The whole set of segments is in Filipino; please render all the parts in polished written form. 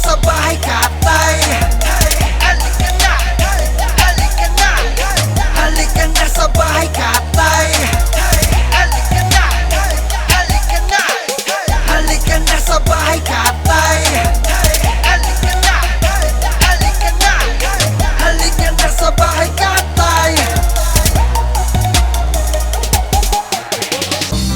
sa bahay katay. Halika na, halika na, halika na sa bahay katay. Halika na, halika na, halika na sa bahay katay. Halika na, halika na, halika na sa bahay katay.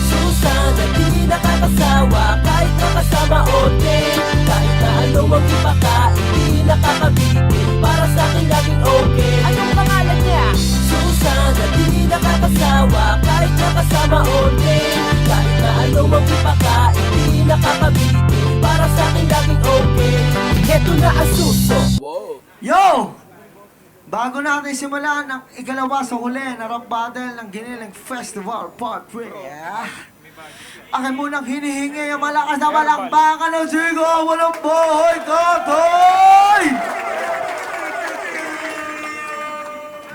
Susan at di nakakasawa kahit nakasama o din. Kahit na ano ang ipakain, di nakakabitin. Para sa akin laging okay. Anong pangalan niya? Susan at di nakakasawa kahit nakasama o din. Kahit na ano ang ipakain, di nakakabitin. Para sa akin laging okay. Heto na ang suso. Yo! Bago natin simulan ang ikalawa sa huli na rap battle ng Giniling Festival Part 3. Akin munang hinihingi ang malakas na malakbakan ng sigo. Walang bahay katay!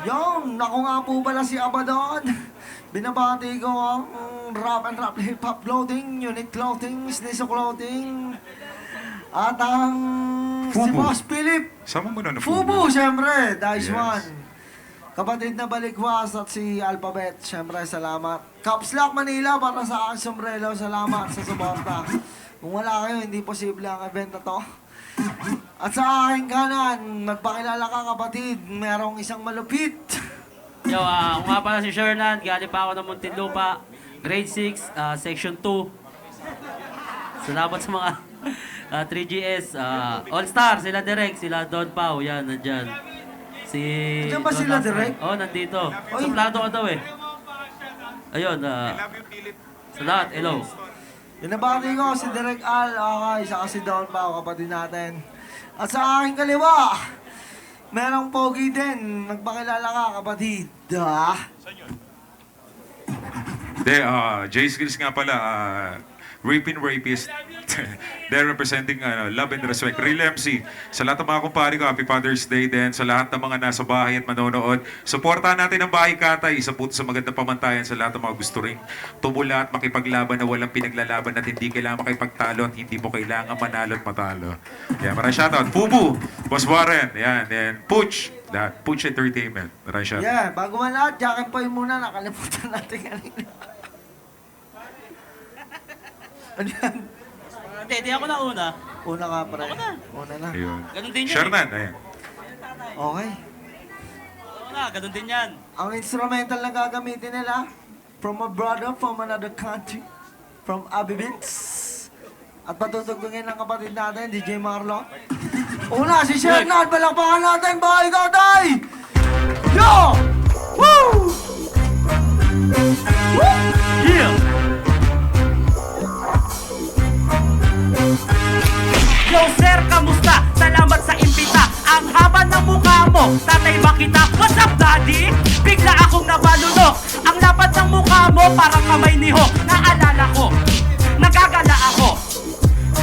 Yung, naku nga po pala si Abaddon. Binabati ko ang rap and rap hip-hop clothing, unique clothing, sneeze clothing. At ang si Fubu. Boss Philip. Sama mo na na Fubu, siyempre. Dice Yes. One. Kapatid na Balikwas at si Alphabet. Siyempre, salamat. Caps Lock Manila para sa aking sombrero. Salamat sa suporta. Kung wala kayo, hindi posible ang event na to. At sa aking kanan, magpakilala ka kapatid. Merong isang malupit. Yo, ako nga pala si Shernan, galing pa ako ng Muntinlupa, grade 6, section 2. Salamat sa mga 3GS, All-Star, sila Direk, sila Don Pao, yan, nandyan. Si... Nandiyan ba Don sila, Lasman. Direk? Oo, nandito. Oy. Suplado ka daw eh. Ayun, sa lahat, hello. Binabati ko si Direk Al, okay, saka si Don Pao, kapatid natin. At sa aking kaliwa, merong pogi din. Magpakilala ka, kapatid. Hindi, J-Skills nga pala, Raping Rapist. They're representing love and respect. Real MC. Sa lahat ng mga kumpare ko, Happy Father's Day din. Sa lahat ng mga nasa bahay at manonood, supportahan natin ang bahay katay. Isa po sa magandang pamantayan sa lahat ng mga gusto rin tumula at makipaglaban na walang pinaglalaban at hindi kailangan makipagtalo at hindi mo kailangan manalo at matalo. Yan, maraming shoutout. Fubu, Boss Warren, yan, and Pooch. Pooch Entertainment. Maraming shoutout. Yeah, bago man lahat, Jackie Poy muna, nakalimutan natin kanina. Ano yan? Hindi ako na una. Una ka, pre. Ako na. Una na. Ayun. Ganun din yan. Shernan, ayan. Okay. Ako na, ganun din yan. Ang instrumental na gagamitin nila, from a brother from another country, from Abibits. At patutugtugin ng kapatid natin, DJ Marlo. Una, si Shernan, palakpakan natin, bahay katay! Yo! Woo! Woo! Yeah! Yo sir, kamusta? Salamat sa imbita. Ang haba ng mukha mo, tatay ba kita? What's up daddy? Bigla akong nabalunok. Ang lapad ng mukha mo, parang kamay ni Hawk. Naalala ko, nagagala ako.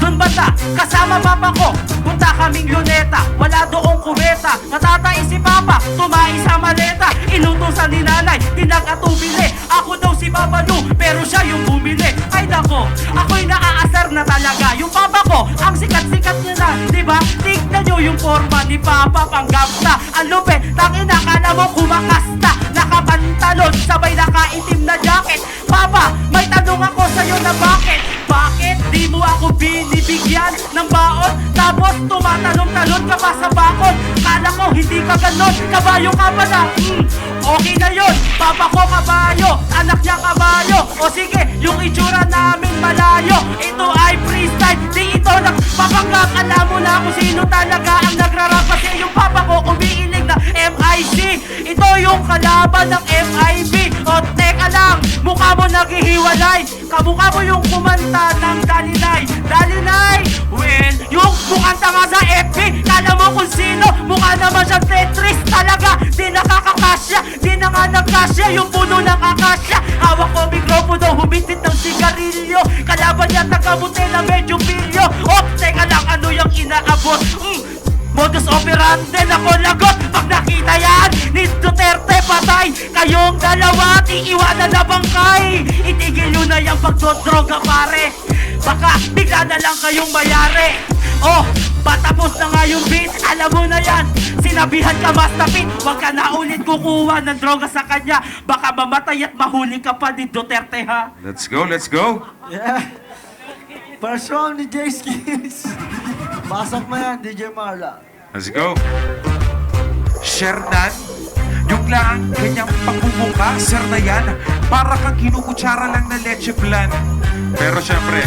Doon banda, kasama papa ko. Punta kaming Luneta, wala doong kumeta. Natatay si papa, tumahi sa maleta. Inutusan ni nanay, tinag-atubili. Ako daw si Papa Lu, pero siya yung bumili. Ay nako, ako'y naaasar na talaga. Yung papa ko, ang sikat-sikat niya na, diba? Tignan nyo yung forma ni Papa, panggapta. Ang lupit, tangina, kala mo kumakasta. Nakapantalon, sabay nakaitim na jacket. Papa, may tanong ako sa'yo na bakit? Bakit di mo ako binibigyan ng baon? Tapos tumatalon-talon ka pa sa bakon. Kala ko hindi ka ganon, kabayo ka pala. Okay na yun, papa ko kabayo, anak niya kabayo. O sige, yung itsura namin malayo. Ito ay freestyle, di ito nagpapanggap. Alam mo na kung sino talaga ang nagrarap. Kasi yung papa ko umiinig na MIC. Ito yung kalaban ng MIB. O teka lang, mukha mo naghihiwalay. Kamukha mo yung kumanta ng Dalinay. Dalinay, well, yung kumanta nga sa FB. Kala mo kung sino, mukha naman siyang Tetris. Talaga, di nakakakasya, di na nga nagkasya yung puno ng akasya. Hawak ko mikropono, humitit ng sigarilyo. Kalaban niya tagabuti na medyo pilyo. Oh, teka lang, ano yung inaabot? Modus operandi na ko lagot. Pag nakita yan ni Duterte patay, kayong dalawa iiwanan na bangkay. Itigil nyo na yung pagdodroga pare, baka bigla na lang kayong mayari. Oh, Patapos na nga yung beat, alam mo na yan. Sinabihan ka mastapit, wag ka na ulit kukuha ng droga sa kanya. Baka mamatay at mahuli ka pa ni Duterte ha. Let's go, let's go. Yeah. First round ni Jay Skills. Pasok mo yan, DJ Marla. Let's go. Shernan, yung lang kanyang pagmumuka, sir na yan, para kang kinukutsara lang na leche plan. Pero syempre,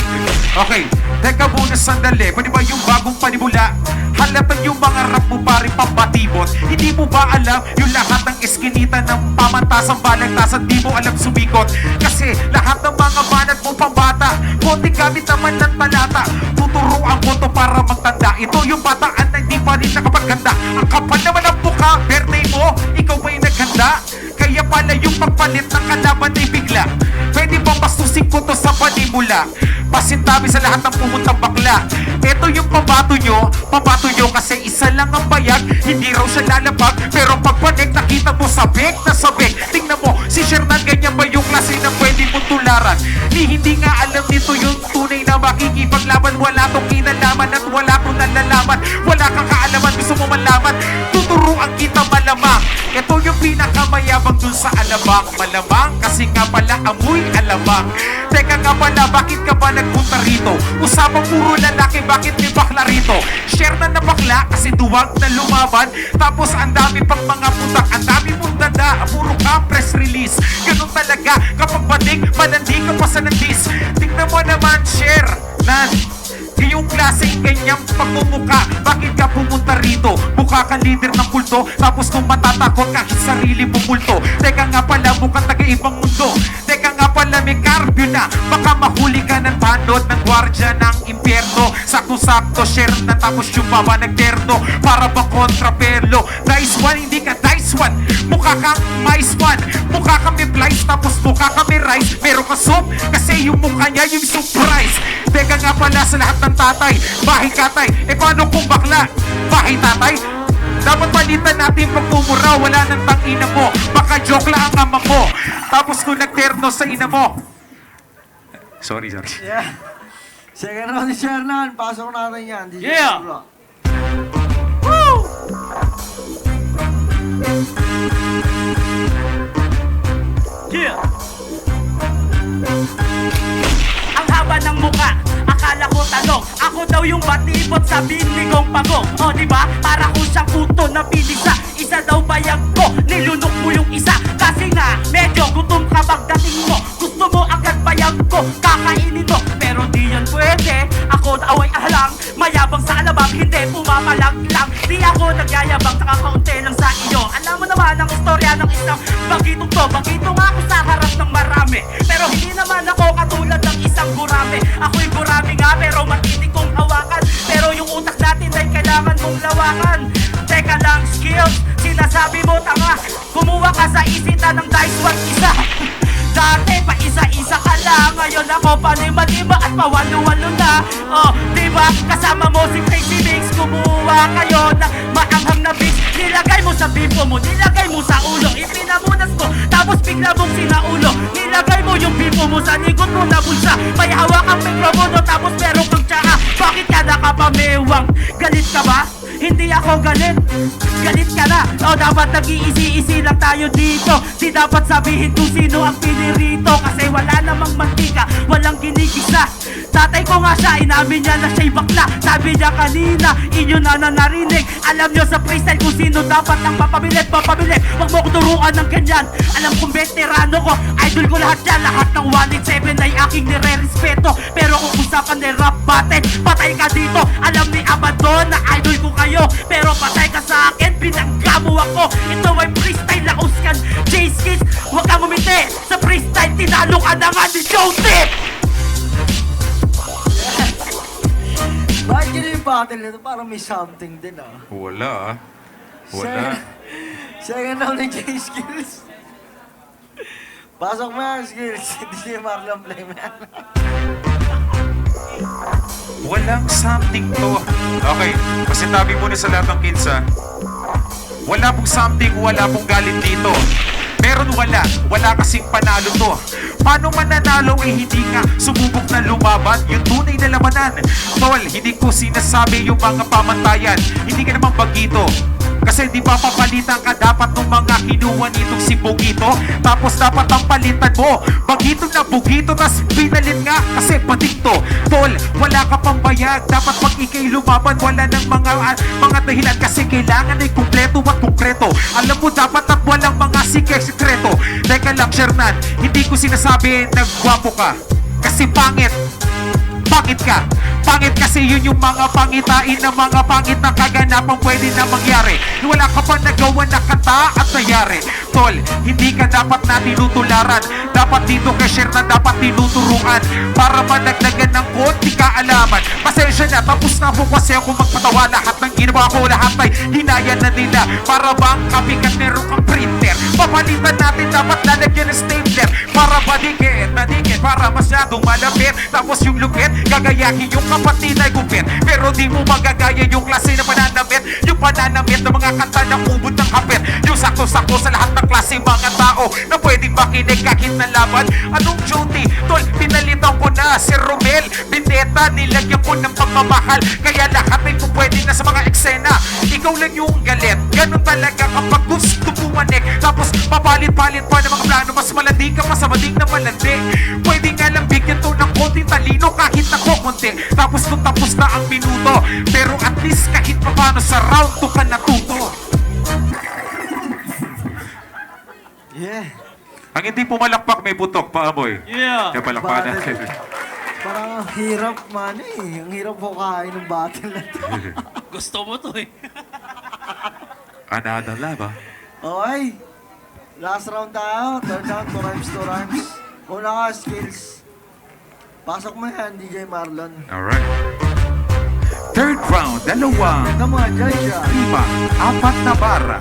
okay, teka muna sandali, pwede ba yung bagong panimula? Halatan yung mga rap mo pare pampatibot. Hindi mo ba alam yung lahat ng eskinita ng pamantasang balagtasan, di mo alam sumikot? Kasi lahat ng mga banat mo pambata, konti gamit naman ng talata. Tuturuan ko to para magtanda. Ito yung bataan na hindi pa rin nakapaganda. Ang kapal naman ang mukha, birthday mo, ikaw ba yung naghanda? Kaya pala yung pagpalit ng kalaban ay bigla. Pwede bang bastusin ko to sa panimula? Pasintabi sa lahat ng pumuntang bakla. Ito yung pambato nyo kasi isa lang ang bayag. Hindi raw siya lalabag, pero pagpanik nakita mo sabik na sabik. Tingnan mo, si Shernan ganyan ba yung klase na pwede mong tularan? Hindi nga alam nito yung tunay na makikipaglaban. Wala tong kinalaman at wala tong nalalaman. Wala kang kaalaman, gusto mo malaman. Tuturuan kita malamang. Ito yung pinakamayabang dun sa alamang. Malamang kasi nga pala amoy alamang. Teka nga pala, bakit ka ba nagpunta rito? Usapang puro lalaki, bakit may bakla rito? Share na bakla kasi duwag na lumaban. Tapos ang dami pang mga putak, ang dami mong dada, puro ka press release. Ganun talaga, kapag bating, malandi ka pa sa nandis. Tingnan mo naman, share nan yung klaseng ganyang pagmumuka. Bakit ka pumunta rito? Mukha kang leader ng kulto, tapos kung matatakot ka sarili mong multo. Teka nga pala, mukhang taga-ibang mundo. Teka nga pala, may karbyo na. Baka mahuli ka ng tanod ng gwardya ng impyerno. Sakto-sakto, share na tapos yung baba nagterno. Para bang kontrapelo. Dice one, hindi ka dice one. Mukha kang mice one. Mukha kang may flies, tapos mukha kang may rice. Pero ka soup, kasi yung mukha niya yung surprise. Teka nga pala sa lahat ng tatay, bahay katay, paano kung bakla? Bahay tatay? Dapat palitan natin pagmumura, wala nang tangina mo. Baka joke lang ang ama mo. Tapos kung nagterno sa ina mo. Sorry. Yeah. Second round ni Shernan. Pasok natin yan, DJ Yeah. Marla. Woo! Yeah! Ang haba ng muka, akala ko talong. Ako daw yung batibot sa binigong pagong. O diba? Para ko siyang puto na pinisa. Isa daw bayag ko, nilunok mo yung isa. Kasi nga, medyo gutom ka pagdating mo. Gusto mo agad bayag ko, kakainin mo. Pero di yan pwede, ako daw ay ahlang. Mayabang sa alabang, hindi pumapalag lang. Di ako nagyayabang, saka kaunti lang sa iyo. Alam mo naman ang istorya ng isang bagitong to. Bagito nga ako sa harap ng marami. Pero hindi naman ako katulad ng isang gurame. Ako'y gurame nga, pero matinig kong hawakan. Pero yung utak natin ay kailangan mong lawakan. Teka lang, skills, sinasabi mo tanga. Kumuha ka sa isita ng dice one isa. Dati pa isa-isa ka lang, ngayon ako pa lima-lima at pawalo-walo na. Oh, diba? Kasama mo si Crazy Mix. Kumuha kayo ng maanghang na beats. Nilagay mo sa bipo mo, nilagay mo sa ulo. Ipinamunas mo, tapos bigla mong sinaulo. Nilagay mo yung bipo mo sa likod mo na bulsa. May hawak ang mikropono, tapos meron kang tsaka. Bakit ka nakapamewang? Galit ka ba? Hindi ako galit. Galit ka na. O dapat nag-iisi-isi lang tayo dito. Di dapat sabihin kung sino ang pinirito. Kasi wala namang mantika, walang ginigisa. Tatay ko nga siya, inamin niya na siya'y bakla. Sabi niya kanina, inyo na narinig. Alam niyo sa freestyle kung sino dapat ang papabilit. Huwag mo ko turuan ng ganyan. Alam kong veterano ko, idol ko lahat yan. Lahat ng 187 ay aking nire-respeto. Pero kung usapan ni rap battle, patay ka dito. Alam ni Abaddon na idol ko kayo. Pero patay ka sa akin, binangga mo ako. Ito ay freestyle na uskan. J-Skills, huwag kang umiti. Sa freestyle, tinalo ka na nga ni Joseph. Bakit yun yung battle nito? Parang may something din Wala. Wala. Second round ni Jay Skills. Pasok mo yan, Skills. DJ Marlon Flame yan. Walang something to. Okay, pasitabi muna sa lahat ng kids ha. Wala pong something, wala pong galit dito. Meron Meron wala kasing panalo to. Paano mananalo hindi nga sumubok na lumaban yung tunay na lamanan. Tol, hindi ko sinasabi yung mga pamantayan, hindi ka naman bagito. Kasi di ba papalitan ka dapat ng mga kinuha nitong si Bugito. Tapos dapat ang palitan mo Bagito na Bugito, tas pinalit nga kasi badikto. Tol, wala ka pang bayag. Dapat pag ikay lumaban, wala ng mga dahilan. Kasi kailangan ay kumpleto at konkreto. Alam mo dapat at walang mga sikreto. Teka lang, Shernan, hindi ko sinasabi nagwapo ka, kasi pangit ka. Pangit kasi yun yung mga pangitain na mga pangit na kaganapang pwede na mangyari. Wala ka pa nagawa na kata at nangyari. Tol, hindi ka dapat na tinutularan. Dapat dito kay Shernan dapat tinuturuan para madagdagan ng konti kaalaman. Pasensya na, tapos na po kasi ako magpatawa. Lahat ng ginawa ko, lahat ay hinaya na nila. Para bang kapikat meron kang printer. Papalitan natin, dapat lalagyan ng stapler para madikit, para masyadong malapit. Tapos yung lupit, gagayahin yung kapatid ay gupit. Pero di mo magagaya yung klase na pananamit. Yung pananamit ng mga kanta na ubod ng kapit. Yung sakto-sakto sa lahat ng klase mga tao na pwedeng makinig kahit na laban. Anong duty? Tol, pinalitan ko na si Romel Bindeta, nilagyan ko ng pagmamahal. Kaya lahat ay pwede na sa mga eksena. Ikaw lang yung galit. Ganun talaga kapag gusto bumanik. Tapos papalit-palit pa ng mga plano. Mas malandi ka pa sa maling na malandi. Pwede nga lang bigyan to ng konting talino kahit na kukunti. Tapos nung tapos na ang minuto, pero at least kahit pa paano sa round 2 ka natuto. Yeah. Ang hindi pumalakpak may putok, paamoy. Yeah. Kaya palakpakan natin. Parang ang hirap man eh. Ang hirap po kain ng battle na to. Gusto mo to eh. Another lava. Okay. Last round tayo. Third round, 2 rhymes, 2 rhymes. Una ka, skills. Pasok mo yan, DJ Marlon. Alright. Third round, dalawang Ito mo, judge ah. 5, 4 na bara.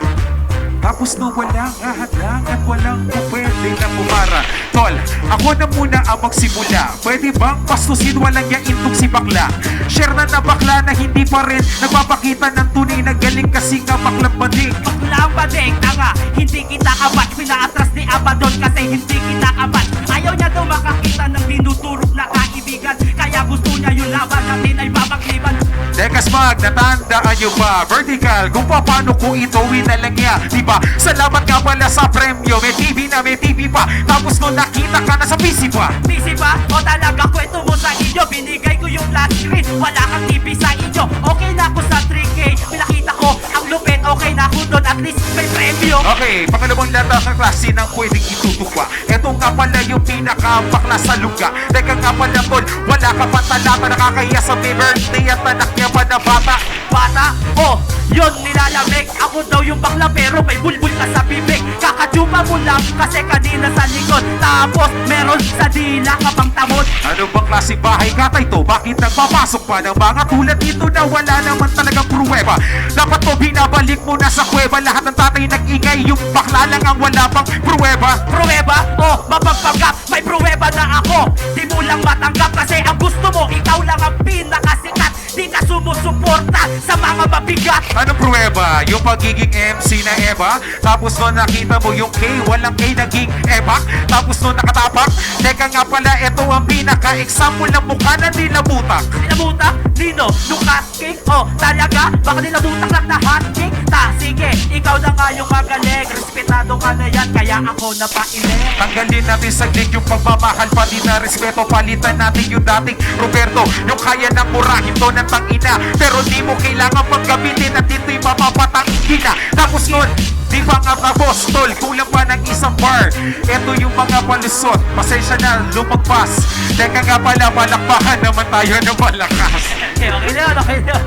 Tapos nung walang ahadlang at walang pwede na pumara. Tol, ako na muna ang magsimula. Pwede bang pastusin walang yaintong si bakla? Share na bakla na hindi pa rin nagpapakita ng tunay na galing kasi nga baklang badik. Baklang bading, tanga, hindi kita kabat. Pinaatras ni Abaddon kasi hindi kita kabat. Ayaw niya daw makakita ng tinuturok na kaibigan. Kaya gusto niya yung laban natin ay babakliban. Tekas mag, natandaan nyo ba? Vertical, kung paano ko ito winalang niya. Diba? Salamat nga pala sa premyo. May TV na, may TV pa. Tapos nung nakita ka na sa PC pa. PC ba? O talaga kwento mo sa inyo. Binigay ko yung flat screen. Wala kang TV sa inyo. Okay na ako sa 3K. Pinakita ko ang lupit. Okay na ako doon. At least may premyo. Okay, pangalawang lata ng klase ng pwedeng itutukwa. Ito nga pala yung pinakabakla sa luga. Teka nga pala tol, wala ka pa talata. Nakakahiya sa may birthday at anak niya pa na bata. Bata, oh, yun nilalamig. Ako daw yung bakla pero may bulbul ka sa bibig. Kakadjupa mo lang kasi kanina sa likod. Tapos meron sa dila ka pang tamod. Ano bang klase bahay katay to? Bakit nagpapasok pa ng mga tulad dito na wala naman talagang pruweba? Dapat to binabalik mo na sa kuweba. Lahat ng tatay nag-ingay, yung bakla lang ang wala pang pruweba. Pruweba? Oh, mapagpagap. May pruweba na ako. Di mo lang matanggap kasi ang gusto mo, ikaw lang ang pinakasikat. Di ka sumusuporta sa mga mabigat. Ano pruweba? Yung pagiging MC na Eva. Tapos nung nakita mo yung K, walang K naging Eva. Tapos nung nakatapak, teka nga pala, ito ang pinaka-example ng mukha na nilabutak. Nilabutak? Nino? Nung cupcake? Oh, talaga? Baka nilabutak lang na hotcake? Ta, sige, ikaw na nga yung magaling. Respetado ka na yan, kaya ako na pailing. Tanggalin natin saglit yung pagmamahal, pati na respeto. Palitan natin yung dating Roberto, yung kaya ng murahin to ng tangina. Pero di mo kailangan paggamitin at dito'y mapapatangin na. Tapos nun, di ba nga tapos, tol, kulang pa ng isang bar. Ito yung mga palusot, pasensya na, lumagpas. Teka nga pala, malakpakan naman tayo ng malakas. Okay na, okay na.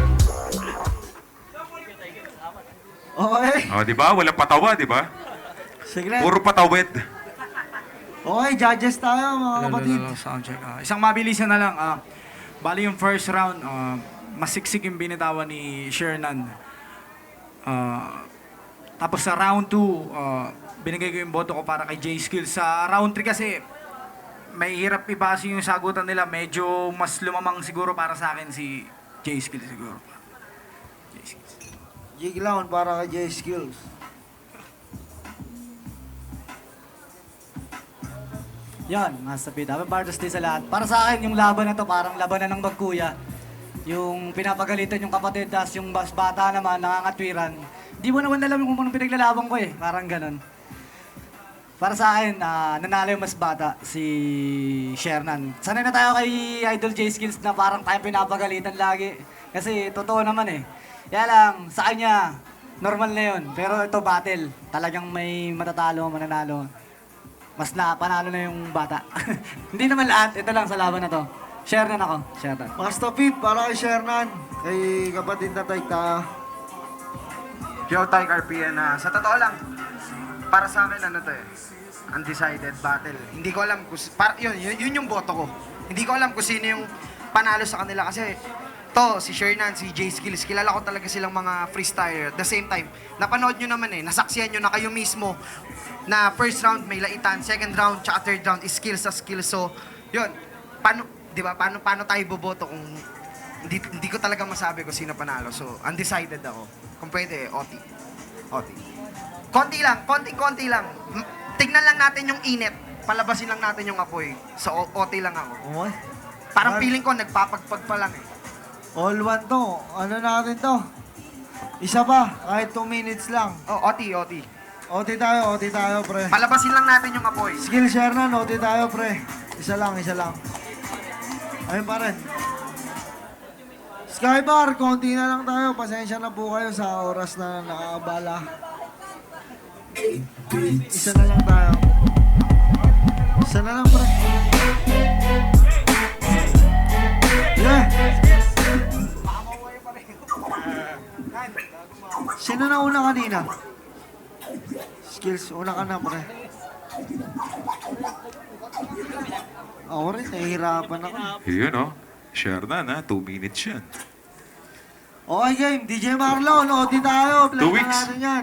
Okay. O, di ba? Walang patawa, di ba? Sige. Puro patawid. Okay, judges tayo mga kapatid. Soundcheck. Isang mabilisan na lang. Bali yung first round, masiksik yung binitawan ni Shernan. Tapos sa round 2, binigay ko yung boto ko para kay J-Skills. Sa round 3 kasi, may hirap ibase yung sagutan nila. Medyo mas lumamang siguro para sa akin si J-Skills siguro. Jig Lounge para kay J-Skills. Yan, Master Pete. Happy Father's Day sa lahat. Para sa akin, yung laban na to parang labanan ng magkuya. Yung pinapagalitan yung kapatid, tas yung mas bata naman, nangangatwiran. Di mo naman alam kung anong pinaglalaban ko eh. Parang ganun. Para sa akin, nanalo yung mas bata, si Shernan. Sanay na tayo kay Idol J Skills na parang tayo pinapagalitan lagi. Kasi totoo naman eh. Kaya lang, sa kanya, normal na yun. Pero ito, battle. Talagang may matatalo, mananalo. Mas panalo na yung bata. Hindi naman lahat. Ito lang sa laban na to. Shernan ako. Shernan. Master Pete, para kay Shernan. Kay kapatid na tayo. Joe Ty Carpia na sa totoo lang, para sa akin ano to eh, undecided battle. Hindi ko alam kung, yun yung boto ko. Hindi ko alam kung sino yung panalo sa kanila kasi to, si Shernan, si J Skills, kilala ko talaga silang mga freestyler. At the same time, napanood nyo naman eh, nasaksiyan nyo na kayo mismo na first round may laitan, second round, tsaka third round is skills sa skills. So, yun, paano, di ba, paano tayo boboto kung hindi ko talaga masabi kung sino panalo. So, undecided ako. Kung pwede, OT. Konti lang. Tignan lang natin yung init. Palabasin lang natin yung apoy. So, OT lang ako. Oy. Parang feeling ko, nagpapagpag pa lang eh. All one to. Ano natin to? Isa pa, kahit 2 minutes lang. Oh, OT. OT tayo, pre. Palabasin lang natin yung apoy. Skill share na, OT tayo, pre. Isa lang. Ayun pa rin. Skybar, konti na lang tayo. Pasensya na po kayo sa oras na nakakabala. Isa na lang tayo. Isa na lang, pre. Yeah. Sino na una kanina? Skills, una ka na, pre. Ako rin, nahihirapan ako. Yun, oh. Shernan, ha? 2 minutes yan. Okay, game. DJ Marlon, OT tayo. Play 2 na weeks. natin yan.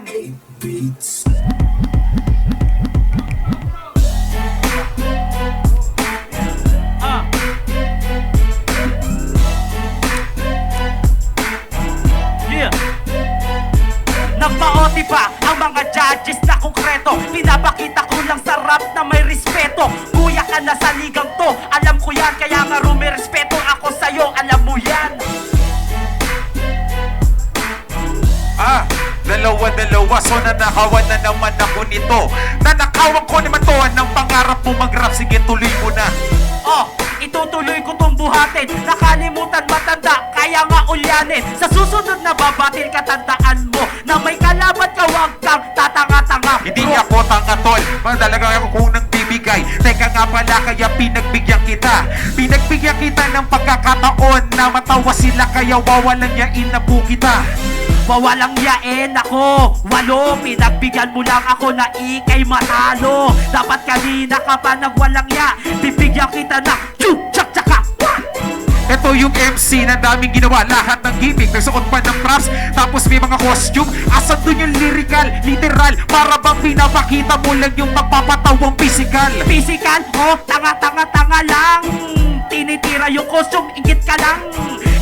Yeah. Nagpa-OT pa ang mga judges na konkreto. Pinapakita ko lang sa rap na may respeto. Kuya ka na sa ligang to, alam ko yan. Kaya nga rumirespeto ako sa'yo, alam mo yan. Dalawa, so nanakawan na naman ako nito. Nanakawan ko naman to, ng pangarap mo mag-rap. Sige, tuloy mo na. Oh, itutuloy ko tong buhatin. Nakalimutan matanda, kaya nga ulyanin. Sa susunod na babatil, katandaan mo na may kalaban ka, wag kang tatanga-tanga. Hindi ako tanga, tol. Talaga ako kunang bibigay. Teka nga pala, kaya pinagbigyan kita. Pinagbigyan kita ng pagkakataon na matawa sila, kaya wawalan yain na po kita. Wawalang yain ako, 8. Pinagbigyan mo lang ako na ikay matalo. Dapat kanina ka pa nagwalang ya. Bibigyan kita na chuk chak chaka. Ito yung MC na daming ginawa. Lahat ng gimmick, nagsuot pa ng props. Tapos may mga costume. Asan dun yung lyrical, literal? Para bang pinapakita mo lang yung magpapatawang physical? Physical? Oh, tanga lang. Tinitira yung costume, ingit ka lang.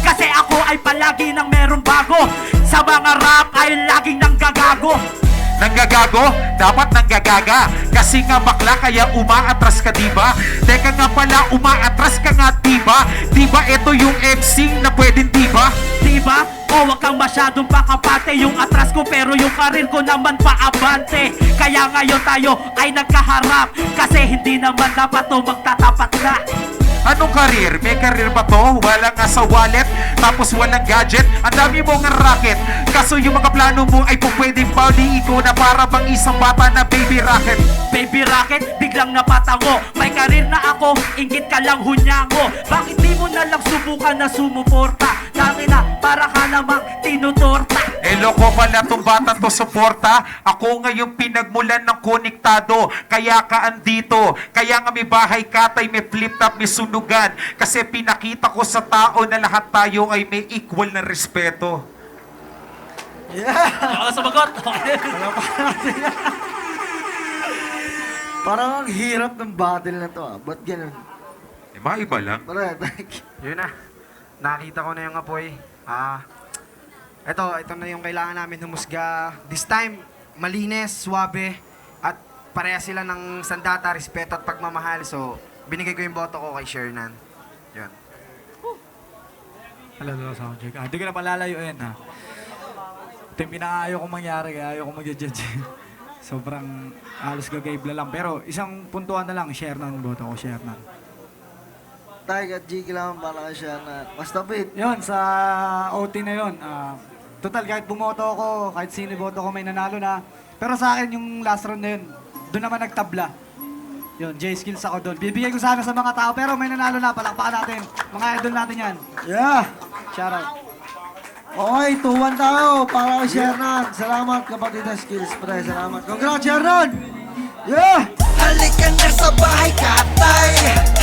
Kasi ako ay palagi nang merong bago. Sa mga rap ay laging nanggagago. Nanggagago? Dapat nanggagaga. Kasi nga bakla, kaya umaatras ka, diba? Teka nga pala, umaatras ka nga, diba? Diba ito yung MC na pwedeng diba? Diba? O wag kang masyadong pakapate. Yung atras ko pero yung karir ko naman paabante. Kaya ngayon tayo ay nagkaharap. Kasi hindi naman dapat to magtatapat na. Anong karir? May karir ba to? Wala nga sa wallet, tapos walang gadget. Ang dami mo nga racket. Kaso yung mga plano mo ay pwedeng body ko na para bang isang bata na baby rocket. Baby rocket, biglang napatango. May karir na ako, ingit ka lang hunyango. Bakit di mo na lang subukan na sumuporta? Dami na, para ka namang tinutorta. Loko pala tong bata to suporta. Ako ngayon pinagmulan ng konektado. Kaya ka andito. Kaya nga may bahay katay, may flip top, may sunugan. Kasi pinakita ko sa tao na lahat tayo ay may equal na respeto. Yeah! Ako sumagot. Parang ang hirap ng battle na to, ah. Ba't ganun? Maiba lang. Pre, thank you. Yun na. Nakita ko na yung apoy. Ito na yung kailangan namin humusga. This time, malinis, suwabe, at pareha sila ng sandata, respeto at pagmamahal. So, binigay ko yung boto ko kay Shernan. Yun. Alam mo, soundcheck. Hindi ko na palalayuin, ha. Ito yung pinaka-ayaw kong mangyari, kaya ayaw kong mag-judge. Sobrang halos gagayibla lang. Pero isang puntuan na lang, Shernan, boto ko, Shernan. Tay at Jiggy lang para kay Shernan. Basta Pete. Yun, sa OT na yun. Total, kahit bumoto ako, kahit sino boto ko may nanalo na. Pero sa akin, yung last round na yun, doon naman nagtabla. Yun, J-Skills ako doon. Bibigay ko sana sa mga tao, pero may nanalo na. Palakpakan natin. Mga idol natin yan. Yeah! Shout out. Okay, 2-1 tayo para kay Shernan. Salamat kapatid na Skills Pre. Salamat. Congrats, Shernan! Yeah! Halika na sa bahay, katay